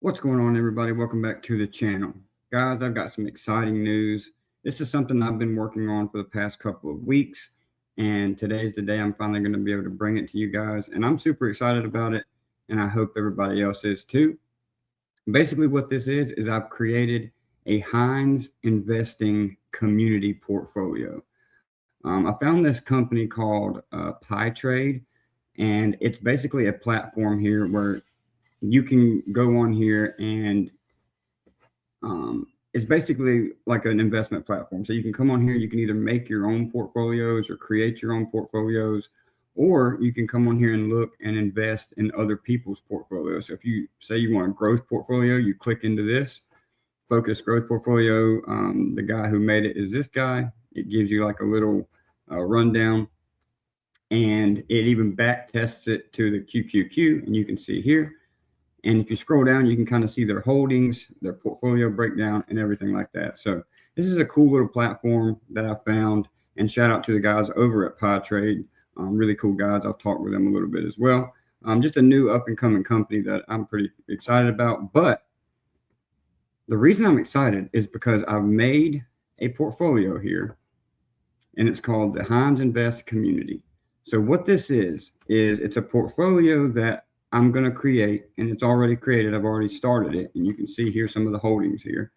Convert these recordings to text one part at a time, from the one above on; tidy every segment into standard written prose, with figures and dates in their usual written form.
What's going on, everybody? Welcome back to the channel. Guys, I've got some exciting news. This is something I've been working on for the past couple of weeks, and today's the day I'm finally going to be able to bring it to you guys, and I'm super excited about it, and I hope everybody else is too. Basically, what this is I've created a Heinz investing community portfolio. I found this company called Trade, and it's basically a platform here where you can go on here and it's basically like an investment platform. So you can come on here, you can either make your own portfolios or create your own portfolios, or you can come on here and look and invest in other people's portfolios. So if you say you want a growth portfolio, you click into this focus growth portfolio. The guy who made it is this guy. It gives you like a little rundown, and it even back tests it to the QQQ, and you can see here. And if you scroll down, you can kind of see their holdings, their portfolio breakdown, and everything like that. So this is a cool little platform that I found. And shout out to the guys over at Trade. Really cool guys. I'll talk with them a little bit as well. Just a new up and coming company that I'm pretty excited about. But the reason I'm excited is because I've made a portfolio here, and it's called the Heinz Invest Community. So what this is it's a portfolio that I'm going to create, and it's already created. I've already started it, and you can see here some of the holdings here.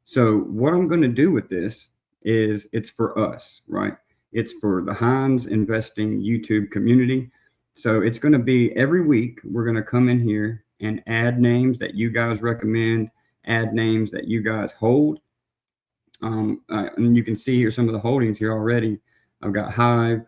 So what I'm going to do with this is it's for us, right? It's for the Heinz Investing YouTube community. So it's going to be every week, we're going to come in here and add names that you guys recommend, add names that you guys hold. And you can see here some of the holdings here already. I've got Hive,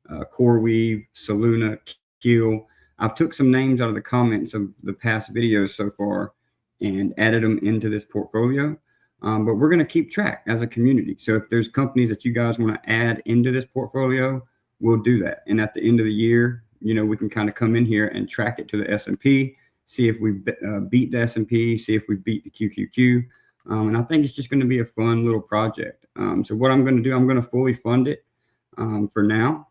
CoreWeave, Soluna, Keel. I've took some names out of the comments of the past videos so far and added them into this portfolio. But we're going to keep track as a community. So if there's companies that you guys want to add into this portfolio, we'll do that. And at the end of the year, we can kind of come in here and track it to the S&P, see if we beat the S&P, see if we beat the QQQ. And I think it's just going to be a fun little project. So what I'm going to do, I'm going to fully fund it for now.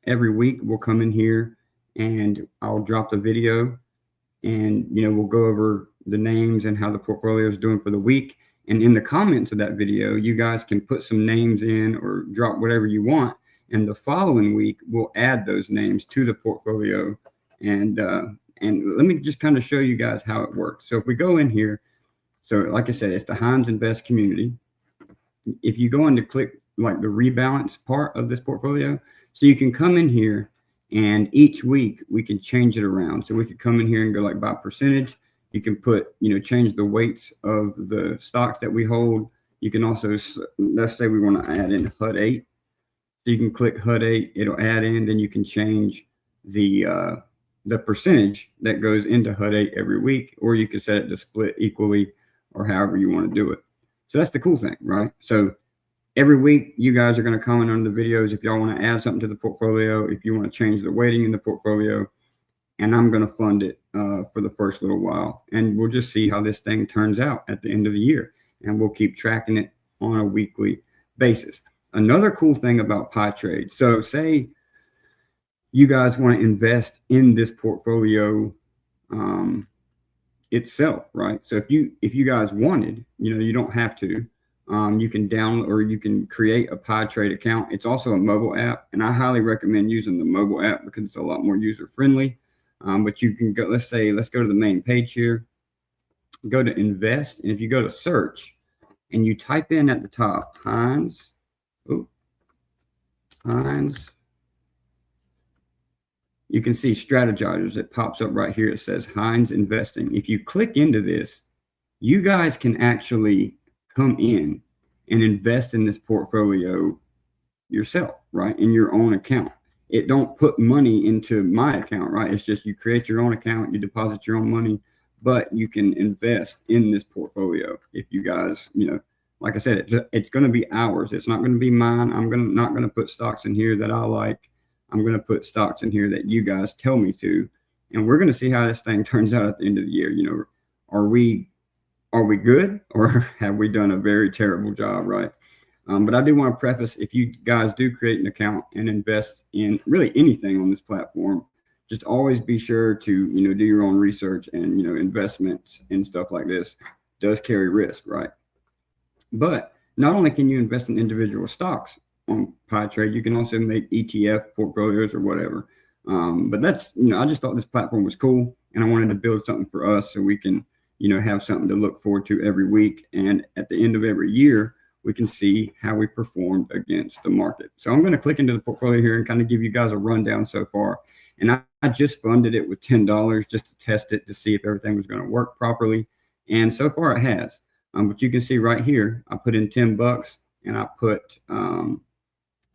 Every week we'll come in here and I'll drop the video, and we'll go over the names and how the portfolio is doing for the week. And in the comments of that video, you guys can put some names in or drop whatever you want, and the following week we'll add those names to the portfolio. And let me just kind of show you guys how it works. So if we go in here, so like I said, it's the Heinz Invest community. If you go in to click like the rebalance part of this portfolio, so you can come in here, and each week we can change it around. So we could come in here and go like by percentage. You can put, change the weights of the stocks that we hold. You can also, let's say we want to add in HUD8. So you can click HUD8, it'll add in, then you can change the percentage that goes into HUD8 every week, or you can set it to split equally or however you want to do it. So that's the cool thing, right? So every week, you guys are going to comment on the videos if y'all want to add something to the portfolio, if you want to change the weighting in the portfolio, and I'm going to fund it for the first little while. And we'll just see how this thing turns out at the end of the year, and we'll keep tracking it on a weekly basis. Another cool thing about Trade. So say you guys want to invest in this portfolio itself, right? So if you guys wanted, you don't have to. You can download or you can create a Trade account. It's also a mobile app, and I highly recommend using the mobile app because it's a lot more user friendly. But you can go, let's go to the main page here, go to invest, and if you go to search and you type in at the top Heinz, you can see strategizers. It pops up right here. It says Heinz Investing. If you click into this, you guys can actually come in and invest in this portfolio yourself, right? In your own account. It don't put money into my account, right? It's just you create your own account, you deposit your own money, but you can invest in this portfolio. If you guys, like I said, it's going to be ours. It's not going to be mine. not going to put stocks in here that I like. I'm going to put stocks in here that you guys tell me to, and we're going to see how this thing turns out at the end of the year. Are we good, or have we done a very terrible job, right? But I do want to preface, if you guys do create an account and invest in really anything on this platform, just always be sure to, do your own research, and, investments and stuff like this does carry risk, right? But not only can you invest in individual stocks on PieTrade, you can also make ETF portfolios or whatever. But that's, I just thought this platform was cool, and I wanted to build something for us so we can, have something to look forward to every week. And at the end of every year, we can see how we performed against the market. So I'm going to click into the portfolio here and kind of give you guys a rundown so far. And I just funded it with $10 just to test it to see if everything was going to work properly. And so far it has. But you can see right here, I put in $10 and I put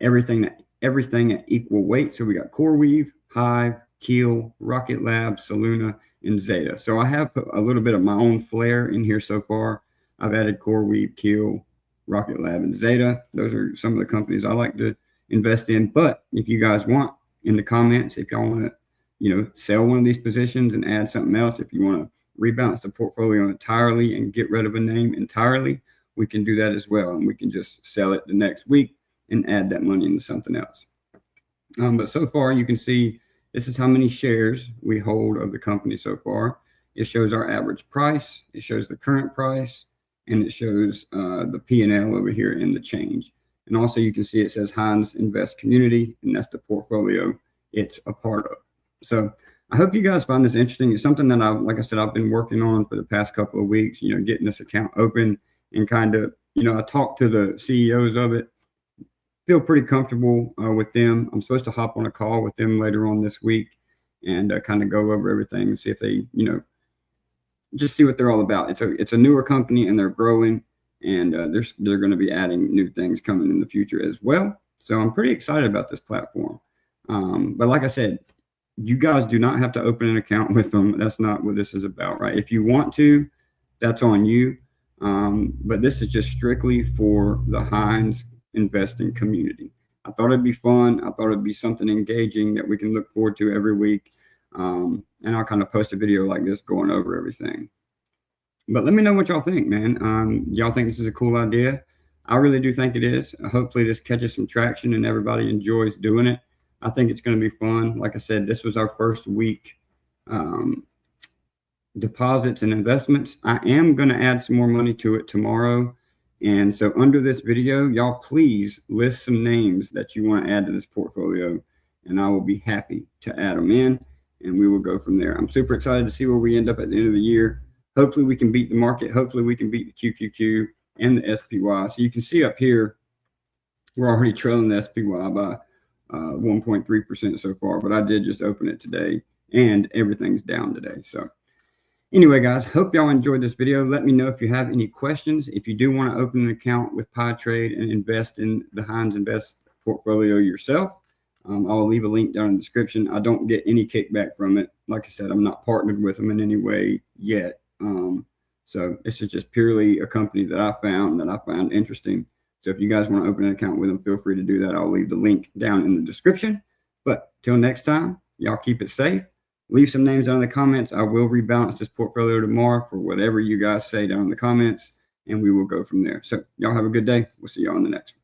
everything at equal weight. So we got CoreWeave, Hive, Keel, Rocket Lab, Soluna, and Zeta. So I have put a little bit of my own flair in here so far. I've added CoreWeave, Keel, Rocket Lab, and Zeta. Those are some of the companies I like to invest in. But if you guys want, in the comments, if y'all want to, sell one of these positions and add something else, if you want to rebalance the portfolio entirely and get rid of a name entirely, we can do that as well. And we can just sell it the next week and add that money into something else. But so far, you can see this is how many shares we hold of the company so far. It shows our average price, it shows the current price, and it shows the P&L over here in the change. And also you can see it says Heinz Invest Community, and that's the portfolio it's a part of. So I hope you guys find this interesting. It's something that like I said, I've been working on for the past couple of weeks, getting this account open and kind of, I talked to the CEOs of it, feel pretty comfortable with them. I'm supposed to hop on a call with them later on this week and kind of go over everything and see if they, just see what they're all about. It's a newer company and they're growing, and they're going to be adding new things coming in the future as well. So I'm pretty excited about this platform. But like I said, you guys do not have to open an account with them. That's not what this is about, right? If you want to, that's on you. But this is just strictly for the Heinz investing community. I thought it'd be fun. I thought it'd be something engaging that we can look forward to every week. And I'll kind of post a video like this going over everything. But let me know what y'all think, man. Y'all think this is a cool idea? I really do think it is. Hopefully this catches some traction and everybody enjoys doing it. I think it's going to be fun. Like I said, this was our first week deposits and investments. I am going to add some more money to it tomorrow. And so under this video, y'all please list some names that you want to add to this portfolio, and I will be happy to add them in, and we will go from there. I'm super excited to see where we end up at the end of the year. Hopefully we can beat the market. Hopefully we can beat the QQQ and the SPY. So you can see up here, we're already trailing the SPY by 1.3% so far, but I did just open it today and everything's down today. So anyway, guys, hope y'all enjoyed this video. Let me know if you have any questions. If you do want to open an account with PieTrade and invest in the Heinz Invest portfolio yourself, I'll leave a link down in the description. I don't get any kickback from it. Like I said, I'm not partnered with them in any way yet. So this is just purely a company that I found interesting. So if you guys want to open an account with them, feel free to do that. I'll leave the link down in the description. But till next time, y'all keep it safe. Leave some names down in the comments. I will rebalance this portfolio tomorrow for whatever you guys say down in the comments, and we will go from there. So y'all have a good day. We'll see y'all in the next one.